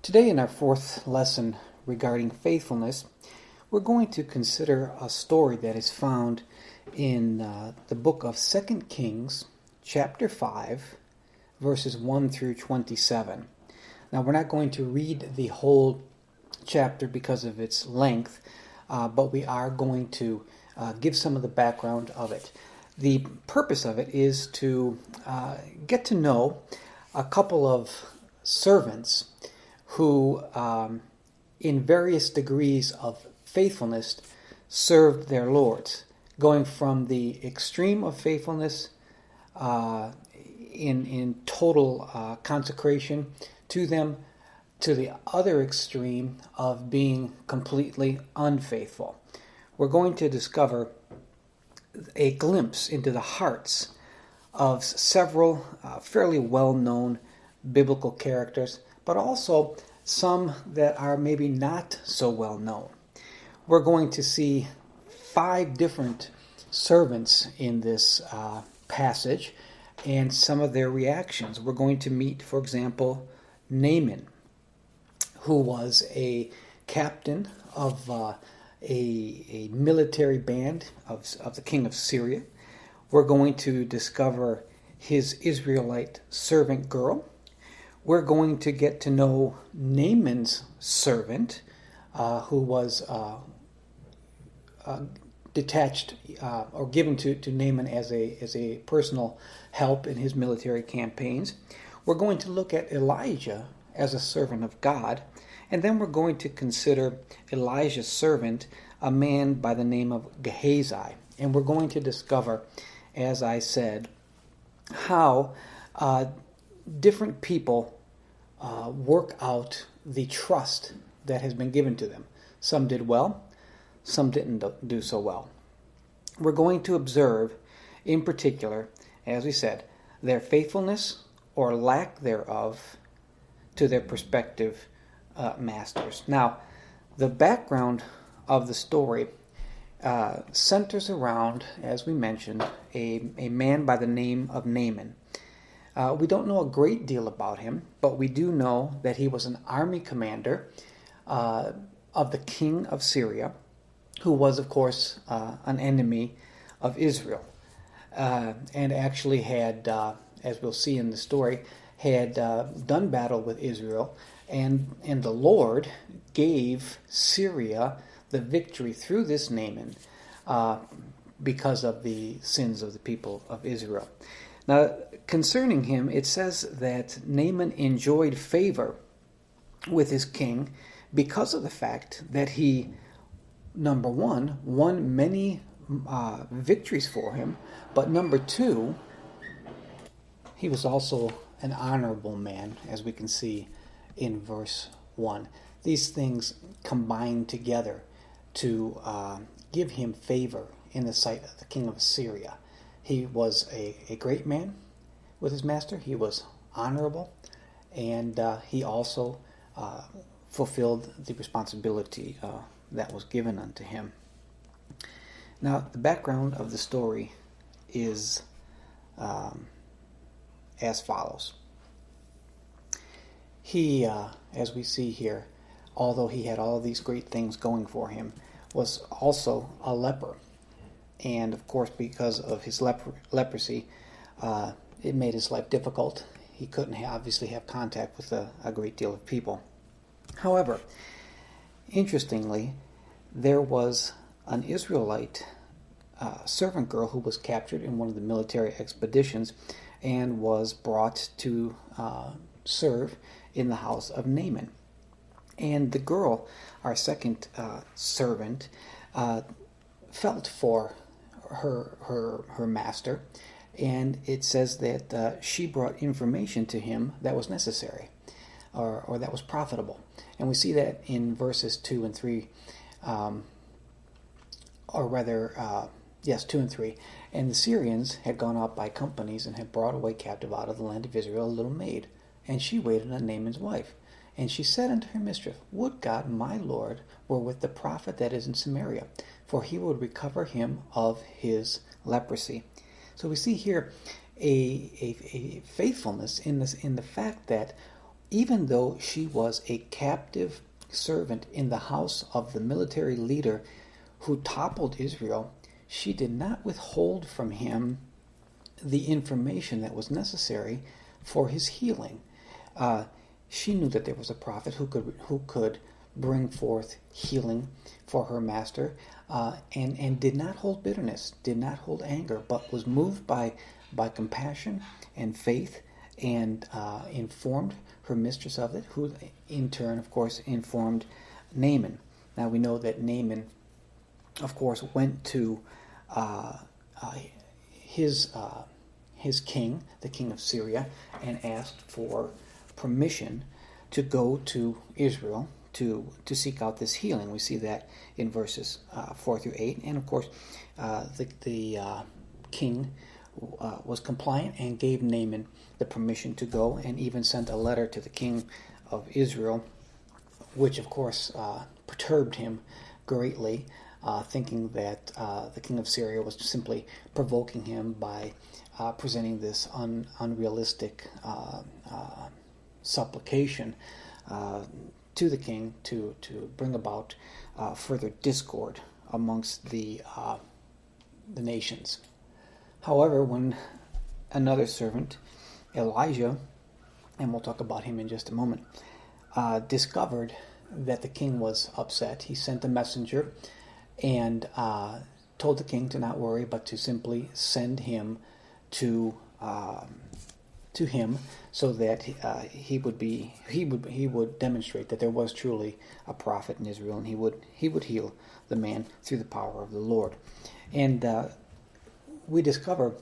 Today, in our fourth lesson regarding faithfulness, we're going to consider a story that is found in the book of 2 Kings, chapter 5, verses 1 through 27. Now, we're not going to read the whole chapter because of its length, but we are going to give some of the background of it. The purpose of it is to get to know a couple of servants who, in various degrees of faithfulness, served their lords, going from the extreme of faithfulness in total consecration to them, to the other extreme of being completely unfaithful. We're going to discover a glimpse into the hearts of several fairly well-known biblical characters, but also some that are maybe not so well known. We're going to see 5 different servants in this passage and some of their reactions. We're going to meet, for example, Naaman, who was a captain of a military band of the king of Syria. We're going to discover his Israelite servant girl. We're going to get to know Naaman's servant, who was detached or given to Naaman as a personal help in his military campaigns. We're going to look at Elijah as a servant of God, and then we're going to consider Elijah's servant, a man by the name of Gehazi. And we're going to discover, as I said, how different people work out the trust that has been given to them. Some did well, some didn't do so well. We're going to observe, in particular, as we said, their faithfulness or lack thereof to their prospective masters. Now, the background of the story centers around, as we mentioned, a man by the name of Naaman. We don't know a great deal about him, but we do know that he was an army commander of the king of Syria, who was, of course, an enemy of Israel, and actually had, as we'll see in the story, had done battle with Israel, and the Lord gave Syria the victory through this Naaman because of the sins of the people of Israel. Now, concerning him, it says that Naaman enjoyed favor with his king because of the fact that he, number one, won many victories for him, but number two, he was also an honorable man, as we can see in verse 1. These things combined together to give him favor in the sight of the king of Assyria. He was a great man with his master. He was honorable, and he also fulfilled the responsibility that was given unto him. Now, the background of the story is as follows. He, as we see here, although he had all of these great things going for him, was also a leper. And, of course, because of his leprosy, it made his life difficult. He couldn't obviously have contact with a great deal of people. However, interestingly, there was an Israelite servant girl who was captured in one of the military expeditions and was brought to serve in the house of Naaman. And the girl, our second servant, felt for her master, and it says that she brought information to him that was necessary or that was profitable. And we see that in verses 2 and 3, 2 and 3. And the Syrians had gone out by companies and had brought away captive out of the land of Israel a little maid, and she waited on Naaman's wife. And she said unto her mistress, Would God my Lord were with the prophet that is in Samaria, for he would recover him of his leprosy. So we see here a faithfulness in the fact that even though she was a captive servant in the house of the military leader who toppled Israel, she did not withhold from him the information that was necessary for his healing. She knew that there was a prophet who could bring forth healing for her master, and did not hold bitterness, did not hold anger, but was moved by compassion and faith, and informed her mistress of it, who in turn, of course, informed Naaman. Now we know that Naaman, of course, went to his king, the king of Syria, and asked for permission to go to Israel to seek out this healing. We see that in verses 4 through 8. And of course, the king was compliant and gave Naaman the permission to go, and even sent a letter to the king of Israel, which of course perturbed him greatly, thinking that the king of Syria was simply provoking him by presenting this unrealistic supplication to the king to bring about further discord amongst the nations. However, when another servant, Elijah, and we'll talk about him in just a moment, discovered that the king was upset, he sent a messenger and told the king to not worry, but to simply send him to him, so that he would demonstrate that there was truly a prophet in Israel, and he would heal the man through the power of the Lord. And we discover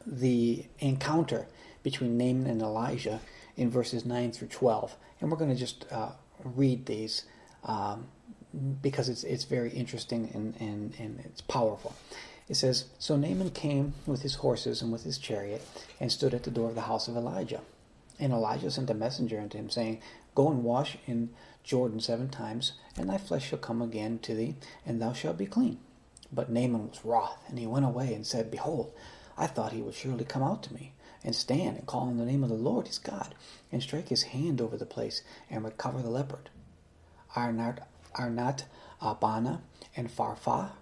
the encounter between Naaman and Elijah in verses 9 through 12, and we're going to just read these because it's very interesting and it's powerful. It says, "So Naaman came with his horses and with his chariot, and stood at the door of the house of Elijah. And Elijah sent a messenger unto him, saying, Go and wash in Jordan 7 times, and thy flesh shall come again to thee, and thou shalt be clean. But Naaman was wroth, and he went away and said, Behold, I thought he would surely come out to me, and stand and call on the name of the Lord his God, and strike his hand over the place, and recover the leopard. Are not Abana and Pharpar,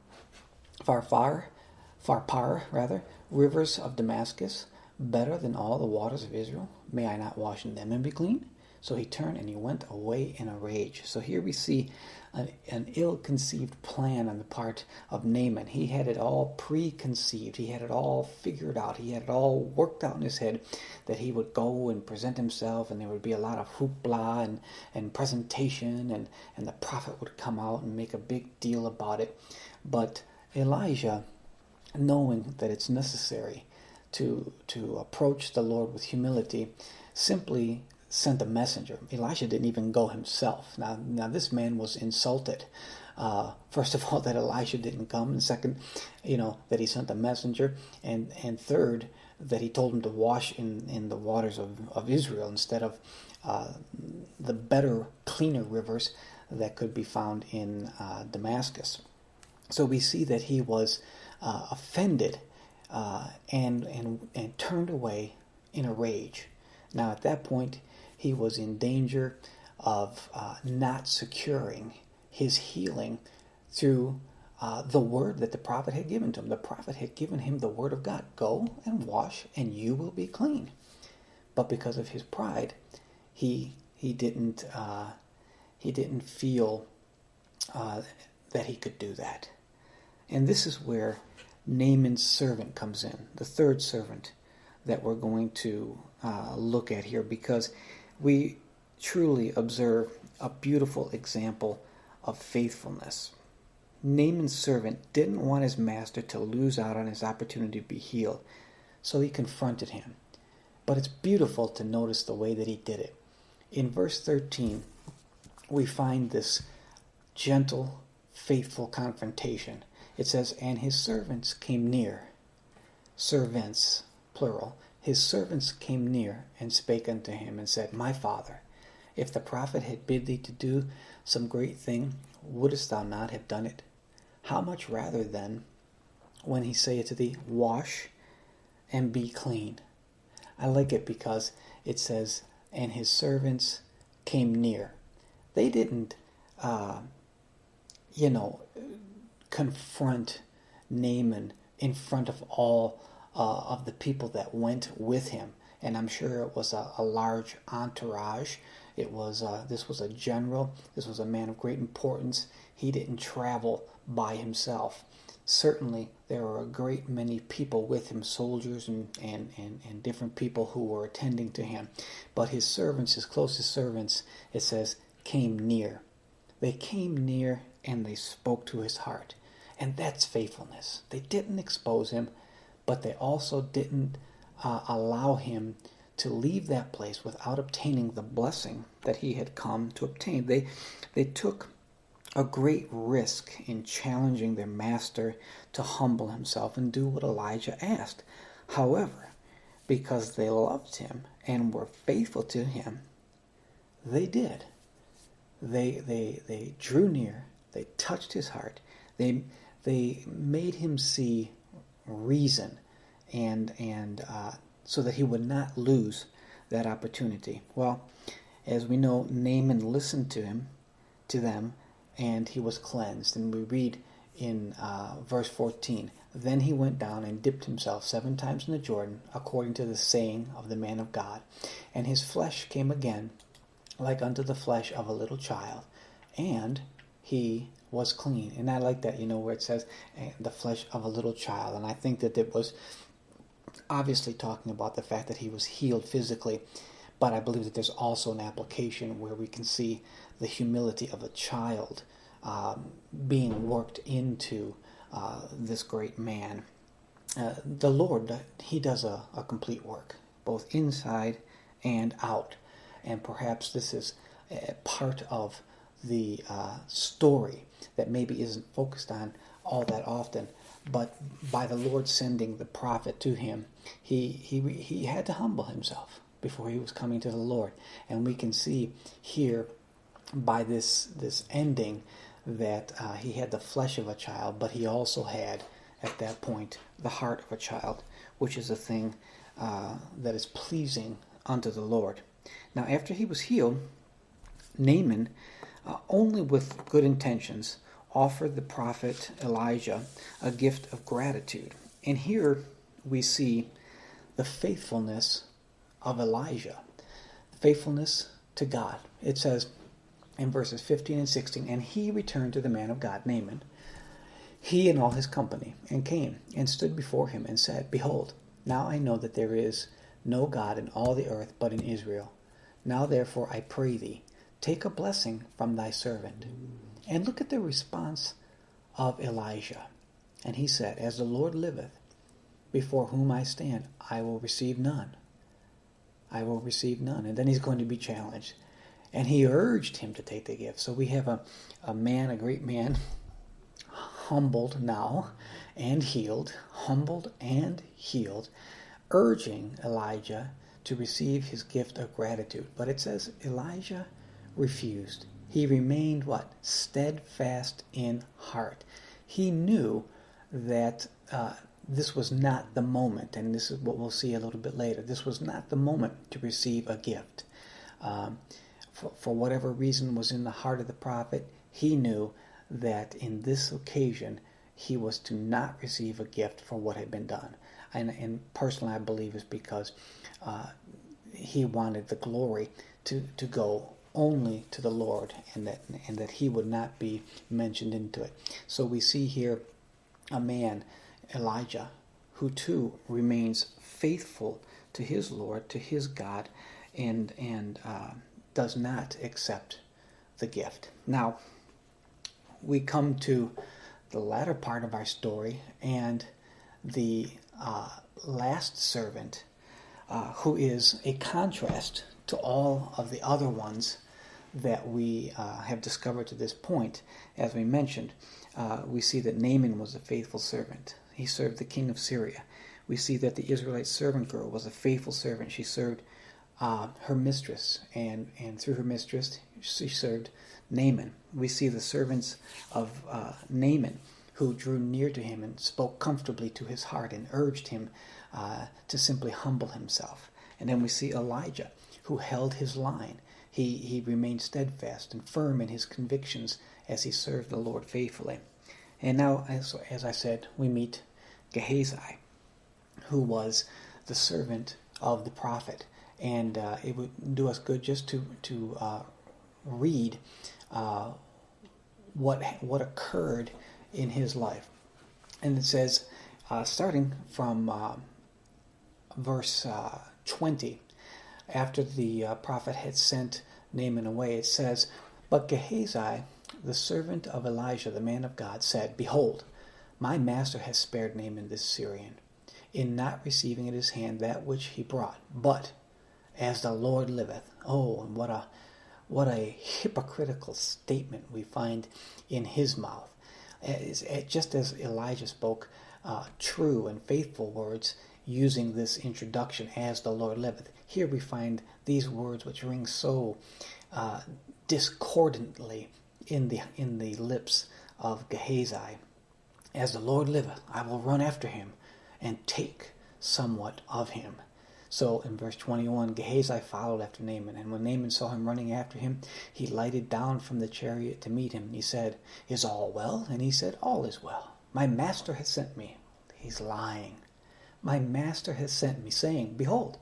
rivers of Damascus, better than all the waters of Israel? May I not wash in them and be clean? So he turned and he went away in a rage." So here we see an ill-conceived plan on the part of Naaman. He had it all preconceived. He had it all figured out. He had it all worked out in his head that he would go and present himself, and there would be a lot of hoopla and presentation, and the prophet would come out and make a big deal about it. But Elijah, knowing that it's necessary to approach the Lord with humility, simply sent a messenger. Elisha didn't even go himself. Now this man was insulted. First of all, that Elisha didn't come, and second, that he sent a messenger, and third, that he told him to wash in the waters of Israel instead of the better, cleaner rivers that could be found in Damascus. So we see that he was offended and turned away in a rage. Now at that point, he was in danger of not securing his healing through the word that the prophet had given to him. The prophet had given him the word of God. Go and wash, and you will be clean. But because of his pride, he didn't feel that he could do that. And this is where Naaman's servant comes in, the third servant that we're going to look at here, because we truly observe a beautiful example of faithfulness. Naaman's servant didn't want his master to lose out on his opportunity to be healed, so he confronted him. But it's beautiful to notice the way that he did it. In verse 13, we find this gentle, faithful confrontation. It says, "And his servants came near," servants, plural. "His servants came near and spake unto him and said, My father, if the prophet had bid thee to do some great thing, wouldest thou not have done it? How much rather then, when he saith to thee, Wash and be clean?" I like it because it says and his servants came near. They didn't, confront Naaman in front of all of the people that went with him. And I'm sure it was a large entourage. This was a general. This was a man of great importance. He didn't travel by himself. Certainly, there were a great many people with him, soldiers and different people who were attending to him. But his servants, his closest servants, it says, came near. They came near and they spoke to his heart. And that's faithfulness. They didn't expose him, but they also didn't allow him to leave that place without obtaining the blessing that he had come to obtain. They took a great risk in challenging their master to humble himself and do what Elijah asked. However, because they loved him and were faithful to him, they did. They drew near. They touched his heart. They made him see reason, and so that he would not lose that opportunity. Well, as we know, Naaman listened to them, and he was cleansed. And we read in verse 14, "Then he went down and dipped himself 7 times in the Jordan, according to the saying of the man of God. And his flesh came again, like unto the flesh of a little child, and he was clean." And I like that, where it says the flesh of a little child. And I think that it was obviously talking about the fact that he was healed physically, but I believe that there's also an application where we can see the humility of a child being worked into this great man. The Lord, he does a complete work, both inside and out. And perhaps this is part of the story that maybe isn't focused on all that often, but by the Lord sending the prophet to him, he had to humble himself before he was coming to the Lord. And we can see here by this ending that he had the flesh of a child, but he also had at that point the heart of a child, which is a thing that is pleasing unto the Lord. Now after he was healed, Naaman, only with good intentions, offered the prophet Elijah a gift of gratitude. And here we see the faithfulness of Elijah, faithfulness to God. It says in verses 15 and 16, "And he returned to the man of God, Naaman, he and all his company, and came and stood before him and said, Behold, now I know that there is no God in all the earth but in Israel. Now therefore I pray thee, take a blessing from thy servant." And look at the response of Elijah. And he said, "As the Lord liveth, before whom I stand, I will receive none. I will receive none." And then he's going to be challenged. And he urged him to take the gift. So we have a man, a great man, humbled now and healed, urging Elijah to receive his gift of gratitude. But it says Elijah refused. He remained what? Steadfast in heart. He knew that this was not the moment, and this is what we'll see a little bit later. This was not the moment to receive a gift. For whatever reason was in the heart of the prophet, he knew that in this occasion he was to not receive a gift for what had been done. And personally I believe it's because he wanted the glory to go only to the Lord, and that he would not be mentioned into it. So we see here a man, Elijah, who too remains faithful to his Lord, to his God, and does not accept the gift. Now, we come to the latter part of our story, and the last servant, who is a contrast to all of the other ones that we have discovered to this point. As we mentioned, we see that Naaman was a faithful servant. He served the king of Syria. We see that the Israelite servant girl was a faithful servant. She served her mistress, and through her mistress she served Naaman. We see the servants of Naaman who drew near to him and spoke comfortably to his heart and urged him to simply humble himself. And then we see Elijah, who held his line. He remained steadfast and firm in his convictions as he served the Lord faithfully. And now, as I said, we meet Gehazi, who was the servant of the prophet. And it would do us good just to read what occurred in his life. And it says, starting from verse 20, after the prophet had sent Naaman away, it says, "But Gehazi, the servant of Elijah, the man of God, said, Behold, my master has spared Naaman this Syrian, in not receiving at his hand that which he brought. But as the Lord liveth," oh, and what a hypocritical statement we find in his mouth. Just as Elijah spoke true and faithful words using this introduction, "as the Lord liveth," here we find these words which ring so discordantly in the lips of Gehazi. "As the Lord liveth, I will run after him and take somewhat of him." So in verse 21, Gehazi followed after Naaman, and when Naaman saw him running after him, he lighted down from the chariot to meet him. And he said, "Is all well?" And he said, "All is well. My master has sent me." He's lying. "My master has sent me, saying, Behold,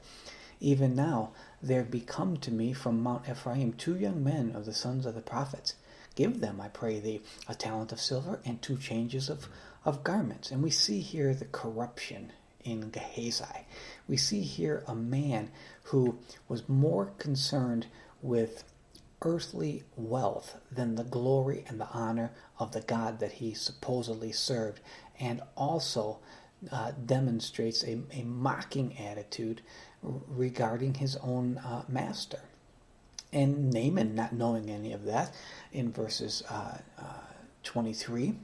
even now there be come to me from Mount Ephraim 2 young men of the sons of the prophets. Give them, I pray thee, a talent of silver and 2 changes of garments." And we see here the corruption in Gehazi. We see here a man who was more concerned with earthly wealth than the glory and the honor of the God that he supposedly served, and also demonstrates a mocking attitude regarding his own master. And Naaman, not knowing any of that, in verses 23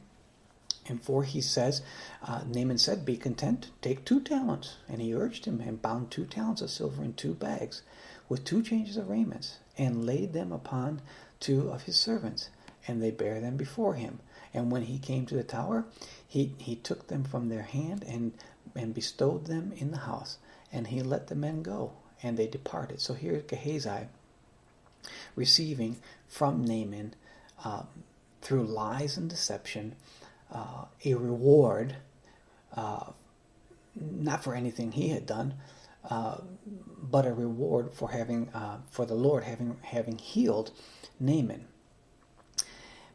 and 4, he says, Naaman said, "Be content, take 2 talents. And he urged him, and bound 2 talents of silver in 2 bags, with 2 changes of raiments, and laid them upon 2 of his servants, and they bare them before him. And when he came to the tower, he took them from their hand, and bestowed them in the house. And he let the men go, and they departed." So here is Gehazi receiving from Naaman, through lies and deception, a reward, not for anything he had done, but a reward for the Lord having healed Naaman.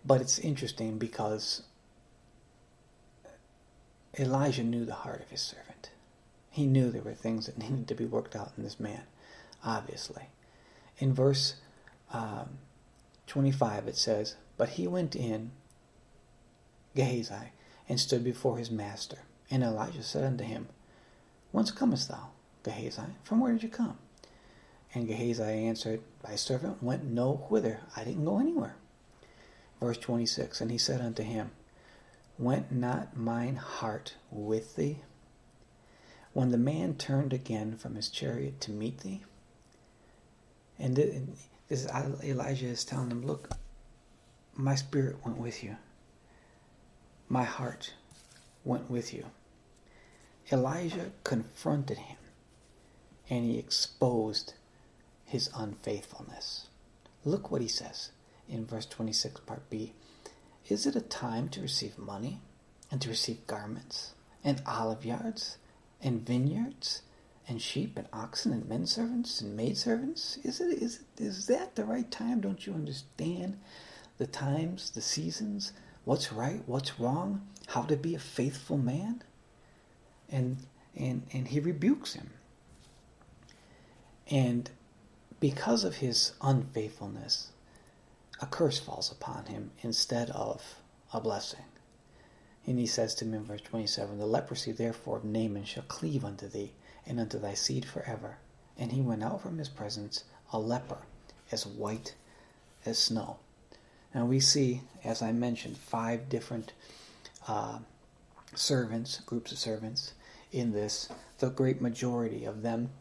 But it's interesting because Elijah knew the heart of his servant. He knew there were things that needed to be worked out in this man, obviously. In verse 25 it says, "But he went in, Gehazi, and stood before his master. And Elijah said unto him, Whence comest thou, Gehazi? From where did you come? And Gehazi answered, Thy servant went no whither. I didn't go anywhere." Verse 26, "And he said unto him, Went not mine heart with thee, when the man turned again from his chariot to meet thee?" And this Elijah is telling him, look, my spirit went with you. My heart went with you. Elijah confronted him, and he exposed his unfaithfulness. Look what he says in verse 26, part B. "Is it a time to receive money, and to receive garments, and olive yards, and vineyards, and sheep, and oxen, and men servants, and maid servants? Is that the right time? Don't you understand the times, the seasons, what's right, what's wrong, how to be a faithful man?" And he rebukes him. And because of his unfaithfulness, a curse falls upon him instead of a blessing. And he says to him in verse 27, "The leprosy therefore of Naaman shall cleave unto thee, and unto thy seed forever." And he went out from his presence a leper, as white as snow. Now we see, as I mentioned, 5 different groups of servants in this. The great majority of them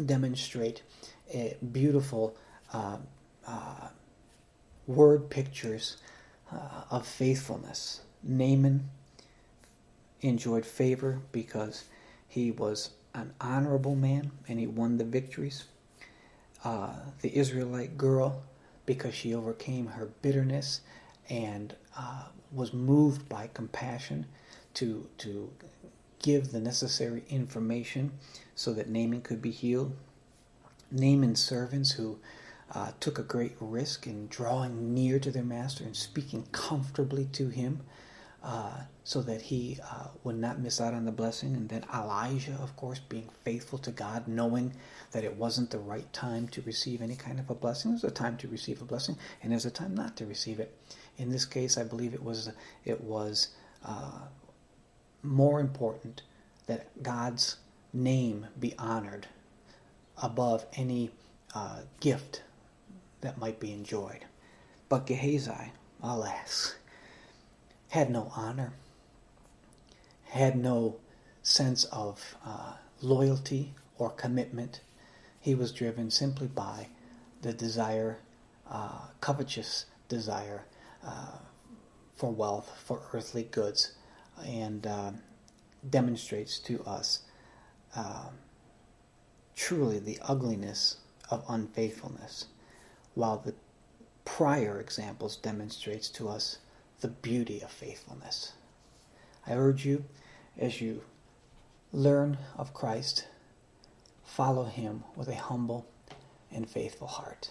demonstrate beautiful word pictures of faithfulness. Naaman enjoyed favor because he was an honorable man and he won the victories. the Israelite girl because she overcame her bitterness and was moved by compassion to give the necessary information so that Naaman could be healed. Naaman's servants who took a great risk in drawing near to their master and speaking comfortably to him so that he would not miss out on the blessing. And then Elijah, of course, being faithful to God, knowing that it wasn't the right time to receive any kind of a blessing. There's a time to receive a blessing, and there's a time not to receive it. In this case, I believe it was more important that God's name be honored above any gift that might be enjoyed. But Gehazi, alas, had no honor, had no sense of loyalty or commitment. He was driven simply by the desire, covetous desire for wealth, for earthly goods, and demonstrates to us truly the ugliness of unfaithfulness, while the prior examples demonstrates to us the beauty of faithfulness. I urge you, as you learn of Christ, follow him with a humble and faithful heart.